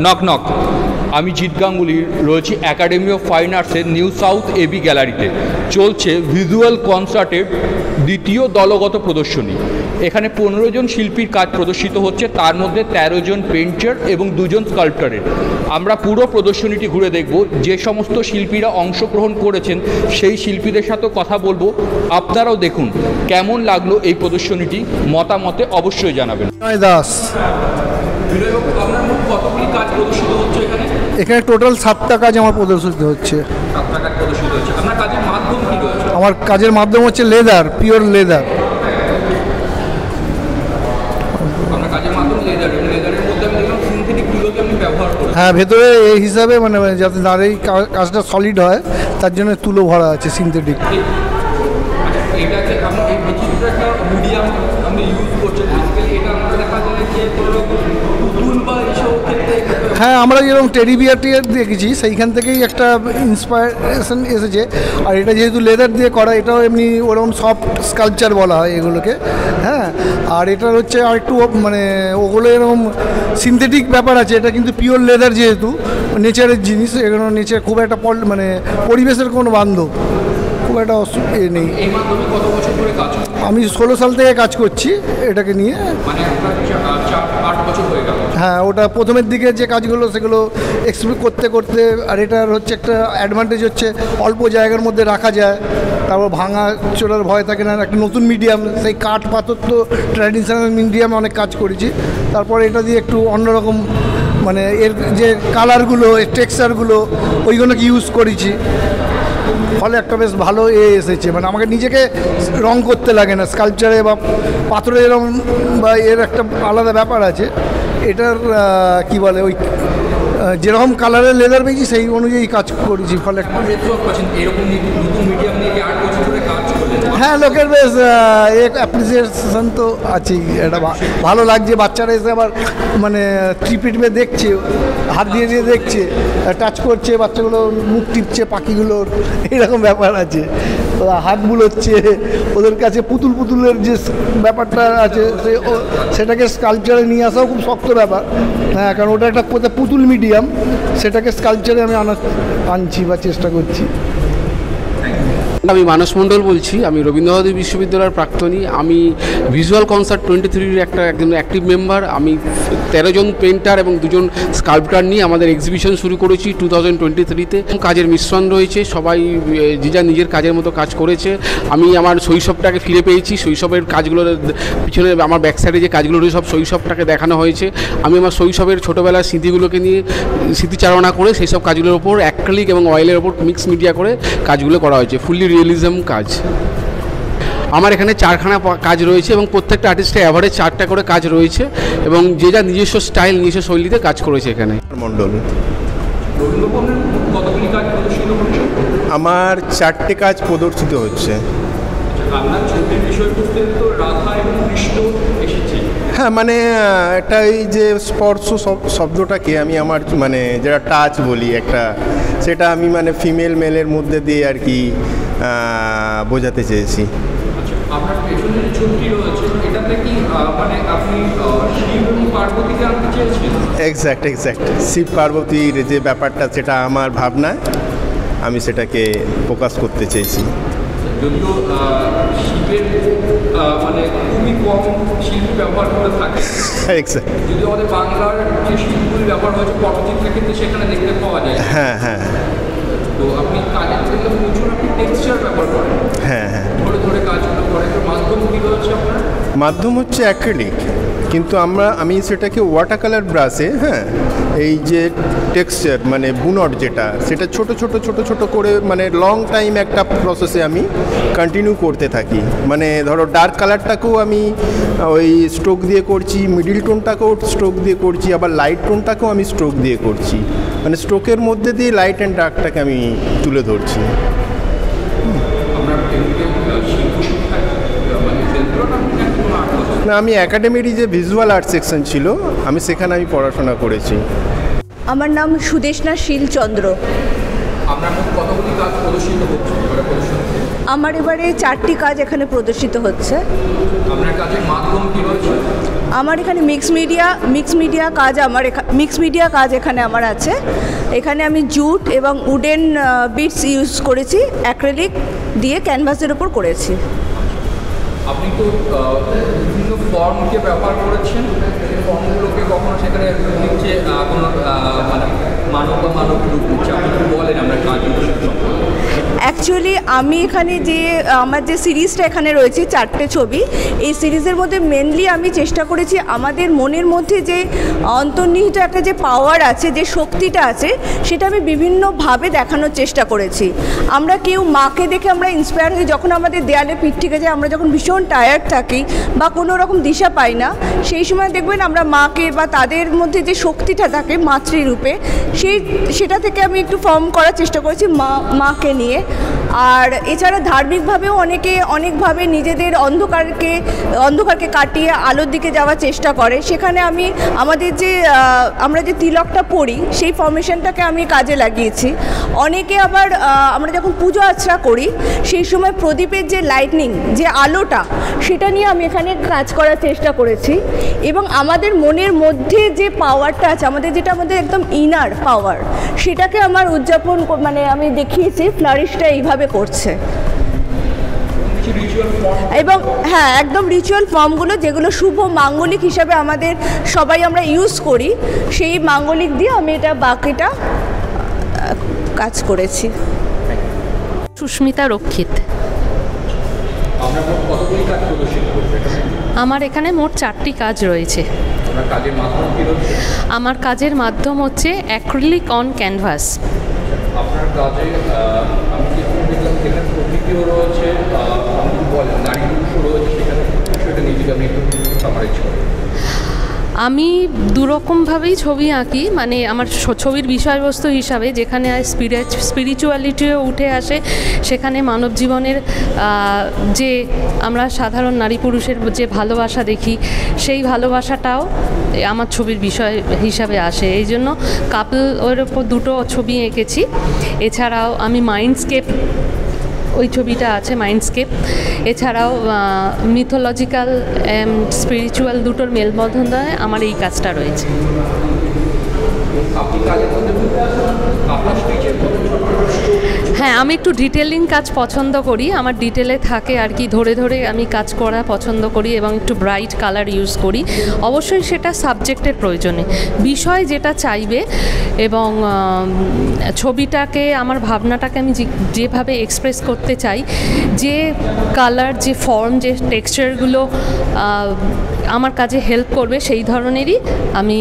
Knock knock. আমি জিৎ গাঙ্গুলি, রয়েছি academy of fine আর্টসের নিউ সাউথ এবি গ্যালারিতে। চলছে ভিজুয়াল কনসার্টের দ্বিতীয় দলগত প্রদর্শনী। এখানে 15 জন শিল্পীর কাজ প্রদর্শিত হচ্ছে, তার মধ্যে 13 জন পেইন্টার এবং 2 জন স্কাল্পটারের। আমরা পুরো প্রদর্শনীটি ঘুরে দেখব, যে সমস্ত শিল্পীরা অংশগ্রহণ করেছেন সেই শিল্পীদের সাথেও কথা বলবো। আপনারাও দেখুন কেমন লাগলো এই প্রদর্শনীটি, মতামতে অবশ্যই জানাবেন। দাস, আপনার মোট কতগুলি কাজ প্রদর্শিত হচ্ছে এখানে? এখানে টোটাল 7টা কাজ আমার প্রদর্শিত হচ্ছে। 7টা কাজ প্রদর্শিত হচ্ছে। আপনার কাজের মাধ্যম কি রয়েছে? আমার কাজের মাধ্যম হচ্ছে লেদার, পিওর লেদার। আপনার কাজের মাধ্যম লেদার, এবং লেদারের মধ্যে আমি দেখলাম সিনথেটিক তুলোকে আপনি ব্যবহার করেন। হ্যাঁ, ভেতরে এই হিসাবে মানে যাতে দাঁড়িয়ে কাজটা সলিড হয় তার জন্য তুলো ভরা আছে সিনথেটিক। এটাকে আপনি এই বিচিত্র একটা মিডিয়াম আপনি ইউজ করছেন, বেসিক্যালি এটা আমরা দেখা যায় যে কোনো পুতুল বা এইসব ক্ষেত্রে। হ্যাঁ, আমরা যেরকম টেডি বিয়ার দেখেছি সেইখান থেকেই একটা ইন্সপায়ারেশন এসেছে। আর এটা যেহেতু লেদার দিয়ে করা, এটাও এমনি ওরকম সফট স্কাল্পচার বলা হয় এগুলোকে। হ্যাঁ, আর এটার হচ্ছে আর একটু মানে ওগুলো এরকম সিনথেটিক ব্যাপার আছে, এটা কিন্তু পিওর লেদার যেহেতু নেচারের জিনিস, এগুলো নেচার খুব একটা মানে পরিবেশের কোনো বান্ধব খুব একটা নেই। এই মাধ্যমে কত বছর ধরে কাজ করছেন? আমি 16 সাল থেকে কাজ করছি এটাকে নিয়ে। মানে আপনার 8 বছর হয়ে গেল? হ্যাঁ, ওটা প্রথমের দিকে যে কাজগুলো সেগুলো এক্সপ্লোর করতে করতে, আর এটার হচ্ছে একটা অ্যাডভান্টেজ হচ্ছে অল্প জায়গার মধ্যে রাখা যায়, তারপর ভাঙা চোরার ভয় থাকে না। একটা নতুন মিডিয়াম, সেই কাঠ পাথর তো ট্র্যাডিশনাল মিডিয়ামে অনেক কাজ করেছি, তারপর এটা দিয়ে একটু অন্যরকম মানে এর যে কালারগুলো, এর টেক্সচারগুলো ওইগুলোকে ইউজ করেছি, ফলে একটা বেশ ভালো এসেছে। মানে আমাকে নিজেকে রং করতে লাগে না স্কাল্পচারে বা পাথরে এরকম, বা এর একটা আলাদা ব্যাপার আছে এটার। কি বলে, ওই যেরকম কালারের লেদার পেয়েছি সেই অনুযায়ী কাজ করেছি, ফলে এরকম নতুন মিডিয়াম নিয়ে 8 বছর ধরে কাজ করলেন। হ্যাঁ, লোকের বেশ অ্যাপ্রিসিয়েশন তো আছেই। এটা ভালো লাগছে, বাচ্চারা এসে আবার মানে টিপে দেখছে, হাত দিয়ে দিয়ে দেখছে, টাচ করছে, বাচ্চাগুলো মুখ টিপছে পাখিগুলোর, এরকম ব্যাপার আছে। হাত বুলোচ্ছে, ওদের কাছে পুতুলের যে ব্যাপারটা আছে সেটাকে স্কাল্পচারে নিয়ে আসাও খুব শক্ত ব্যাপার। হ্যাঁ, কারণ ওটা একটা পুতুল মিডিয়াম, সেটাকে স্কাল্পচারে আমি আনছি বা চেষ্টা করছি। আমি মানস মণ্ডল বলছি, আমি রবীন্দ্রভারতী বিশ্ববিদ্যালয়ের প্রাক্তনী। আমি ভিজুয়াল কনসার্ট 23-র একজন অ্যাক্টিভ মেম্বার। আমি 13 জন পেইন্টার এবং 2 জন স্কাল্পটার নিয়ে আমাদের এক্সিবিশন শুরু করেছি 2023-তে। কাজের মিশ্রণ রয়েছে, সবাই যে যা নিজের কাজের মতো কাজ করেছে। আমি আমার শৈশবটাকে ফিরে পেয়েছি, শৈশবের কাজগুলোর পিছনে আমার ব্যাক সাইডে যে কাজগুলো রয়েছে সব শৈশবটাকে দেখানো হয়েছে। আমি আমার শৈশবের ছোটোবেলার স্মৃতিগুলোকে নিয়ে স্মৃতিচারণা করে সেই সব কাজগুলোর ওপর অ্যাক্রিলিক এবং অয়েলের ওপর মিক্স মিডিয়া করে কাজগুলো করা হয়েছে, ফুললি রিয়েলিজম কাজ। আমার এখানে 4খানা কাজ রয়েছে এবং প্রত্যেকটা আর্টিস্টের অ্যাভারেজ 4টা করে কাজ রয়েছে, এবং যে যা নিজস্ব স্টাইল নিজস্ব শৈলীতে কাজ করেছে। এখানে মণ্ডল, আমার 4টে কাজ প্রদর্শিত হচ্ছে। হ্যাঁ, মানে একটা এই যে স্পর্শ শব্দটাকে আমি আমার মানে যেটা টাচ বলি একটা, সেটা আমি মানে ফিমেল মেলের মধ্যে দিয়ে আর কি বোঝাতে চেয়েছি। আপনার পেছনে ছবিটি রয়েছে, এটাতে কি মানে আপনি শিব এবং পার্বতীকে আনতে চেয়েছেন? এক্স্যাক্ট শিব পার্বতীর যে ব্যাপারটা, সেটা আমার ভাবনায় আমি সেটাকে প্রকাশ করতে চেয়েছি। যদিও শিবের মানে খুবই কম শিল্পী ব্যবহার করে থাকে, যদিও আমাদের বাংলার যে শিল্পগুলি ব্যবহার হয়েছে পটচিত্রের ক্ষেত্রে সেখানে দেখতে পাওয়া যায়। হ্যাঁ। তো আপনি কাজের ক্ষেত্রে প্রচুর আপনি টেক্সচার ব্যবহার করেন। হ্যাঁ, ধরে কাজগুলো করেন। মাধ্যম কী রয়েছে আপনার? মাধ্যম হচ্ছে অ্যাক্রিলিক, কিন্তু আমি সেটাকে ওয়াটার কালার ব্রাশে, হ্যাঁ, এই যে টেক্সচার মানে বুনট যেটা, সেটা ছোট করে মানে লং টাইম একটা প্রসেসে আমি কন্টিনিউ করতে থাকি। মানে ধরো ডার্ক কালারটাকেও আমি ওই স্ট্রোক দিয়ে করছি, মিডিল টোনটাকেও স্ট্রোক দিয়ে করছি, আবার লাইট টোনটাকেও আমি স্ট্রোক দিয়ে করছি। মানে স্ট্রোকের মধ্যে দিয়ে লাইট অ্যান্ড ডার্কটাকে আমি তুলে ধরছি। না, আমি একাডেমিরই যে ভিজুয়াল আর্ট সেকশন ছিল আমি সেখানে পড়াশোনা করেছি। আমার নাম সুদেশনা শীলচন্দ্র। আপনার কতগুলি কাজ প্রদর্শিত হচ্ছে? আমার এবারে 4টি কাজ এখানে প্রদর্শিত হচ্ছে। আপনার কাজের মাধ্যম কী রয়েছে? আমার এখানে মিক্স মিডিয়া কাজ এখানে আমার আছে। এখানে আমি জুট এবং উডেন বিটস ইউজ করেছি, অ্যাক্রিলিক দিয়ে ক্যানভাসের ওপর করেছি। আপনি তো বিভিন্ন ফর্মকে ব্যবহার করেছেন, সেই ফর্মগুলোকে কখনো সেখানে নিচ্ছে কোনো মানে মানব বা মানব রূপ নিচ্ছে, আপনি কি বলেন আমরা কাজগুলো সম্পর্কে? অ্যাকচুয়ালি আমি এখানে যে আমার যে সিরিজটা এখানে রয়েছে 4টে ছবি, এই সিরিজের মধ্যে মেনলি আমি চেষ্টা করেছি আমাদের মনের মধ্যে যে অন্তর্নিহিত একটা যে পাওয়ার আছে, যে শক্তিটা আছে, সেটা আমি বিভিন্নভাবে দেখানোর চেষ্টা করেছি। আমরা কেউ মাকে দেখে আমরা ইন্সপায়ার হই, যখন আমাদের দেয়ালে পিঠ থেকে যায়, আমরা যখন ভীষণ টায়ার্ড থাকি বা কোনো রকম দিশা পাই না, সেই সময় দেখবেন আমরা মাকে বা তাদের মধ্যে যে শক্তিটা থাকে মাতৃরূপে, সেটা থেকে আমি একটু ফর্ম করার চেষ্টা করেছি মাকে নিয়ে। আর এছাড়া ধার্মিকভাবেও অনেকভাবে নিজেদের অন্ধকারকে কাটিয়ে আলোর দিকে যাওয়ার চেষ্টা করে। সেখানে আমি আমরা যে তিলকটা পড়ি সেই ফর্মেশনটাকে আমি কাজে লাগিয়েছি। অনেকে আবার আমরা যখন পুজো আর্চনা করি সেই সময় প্রদীপের যে লাইটনিং, যে আলোটা, সেটা নিয়ে আমি এখানে কাজ করার চেষ্টা করেছি। এবং আমাদের মনের মধ্যে যে পাওয়ারটা আছে, আমাদের একদম ইনার পাওয়ার, সেটাকে আমার উদযাপন আমি দেখিয়েছি। ফ্লারিশটা এইভাবে করছে এবং হ্যাঁ, একদম রিচুয়াল ফর্মগুলো যেগুলো শুভ মাঙ্গলিক হিসাবে আমাদের সবাই আমরা ইউজ করি, সেই মাঙ্গলিক দিয়ে আমি বাকিটা কাজ করেছি। সুস্মিতা রক্ষিত। আমার এখানে মোট 4টি কাজ রয়েছে। আমার কাজের মাধ্যম হচ্ছে অ্যাক্রিলিক অন ক্যানভাস। আপনার কাজে আমি দেখলাম সেখানে প্রকৃতিও রয়েছে, আপনি বলেন নারী পুরুষও রয়েছে, সেখানে সেটা নিজেকে আপনি একটু সামারাইজ করেন। আমি দুরকমভাবেই ছবি আঁকি, মানে আমার ছবির বিষয়বস্তু হিসাবে যেখানে স্পিরিচুয়ালিটিও উঠে আসে, সেখানে মানব জীবনের যে আমরা সাধারণ নারী পুরুষের যে ভালোবাসা দেখি, সেই ভালোবাসাটাও আমার ছবির বিষয় হিসাবে আসে। এই জন্য কাপল ওর ওপর 2টো ছবি এঁকেছি। এছাড়াও আমি মাইন্ডস্কেপ, ওই ছবিটা আছে মাইন্ডস্কেপ। এছাড়াও মিথোলজিক্যাল স্পিরিচুয়াল দুটোর মেলবন্ধনে আমার এই কাজটা রয়েছে। হ্যাঁ, আমি একটু ডিটেলিং কাজ পছন্দ করি, আমার ডিটেলে থাকে আর কি, ধরে ধরে আমি কাজ করা পছন্দ করি এবং একটু ব্রাইট কালার ইউজ করি। অবশ্যই সেটা সাবজেক্টের প্রয়োজনে, বিষয় যেটা চাইবে এবং ছবিটাকে, আমার ভাবনাটাকে আমি যেভাবে এক্সপ্রেস করতে চাই, যে কালার, যে ফর্ম, যে টেক্সচারগুলো আমার কাজে হেল্প করবে, সেই ধরনেরই আমি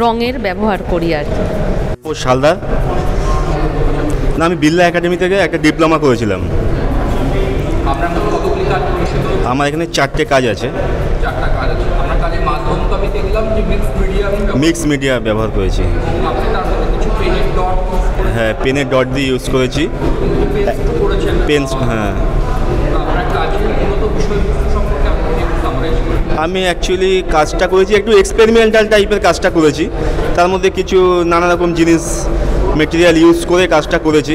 রঙের ব্যবহার করি আর কি। ও শালদার না, আমি বিড়লা একাডেমি থেকে একটা ডিপ্লোমা করেছিলাম। আমার এখানে 4টে কাজ আছে। মিক্স মিডিয়া ব্যবহার করেছি। হ্যাঁ, পেনের ডট দিয়ে ইউজ করেছি। পেন, হ্যাঁ। আমি অ্যাকচুয়ালি কাজটা করেছি একটু এক্সপেরিমেন্টাল টাইপের কাজটা করেছি, তার মধ্যে কিছু নানা রকম জিনিস মেটেরিয়াল ইউজ করে কাজটা করেছি।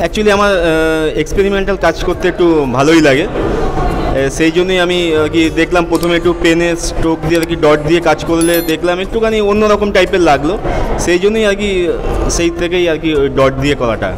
অ্যাকচুয়ালি আমার এক্সপেরিমেন্টাল কাজ করতে একটু ভালোই লাগে, সেই জন্যই আমি আর কি দেখলাম প্রথমে একটু পেনে স্ট্রোক দিয়ে আর কি ডট দিয়ে কাজ করলে দেখলাম একটুখানি অন্যরকম টাইপের লাগলো, সেই জন্যই আর কি সেই থেকেই আর কি ওই ডট দিয়ে করাটা।